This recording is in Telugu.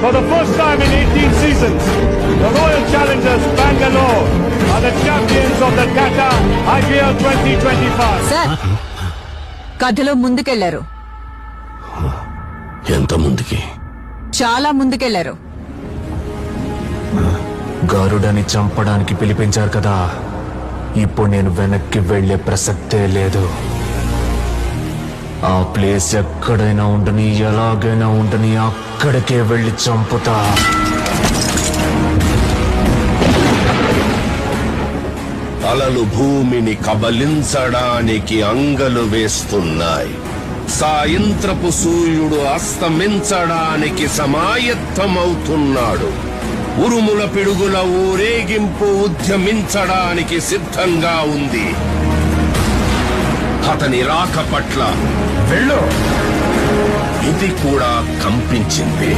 For the first time in 18 seasons, the Royal Challengers Bangalore are the champions of the Tata IPL 2025. Sir కథలో ముందుకెళ్లారు, ఎంత ముందుకి? చాలా ముందుకెళ్లారు. గరుడని చంపడానికి పిలిపించారు కదా, ఇప్పుడు నేను వెనక్కి వెళ్లే ప్రసక్తే లేదు. ఆ ప్లేస్ ఎక్కడైనా ఉండని, ఎలాగైనా ఉండని, అక్కడికే వెళ్లి చంపుతా. అలలు భూమిని కబలించడానికి అంగలు వేస్తున్నాయి. సాయంత్రపు సూర్యుడు అస్తమించడానికి సమాయత్తమవుతున్నాడు. ఉరుముల పిడుగుల ఊరేగింపు ఉద్యమించడానికి సిద్ధంగా ఉంది. అతని రాక పట్ల వెళ్ళు ఇది కూడా కంపించింది.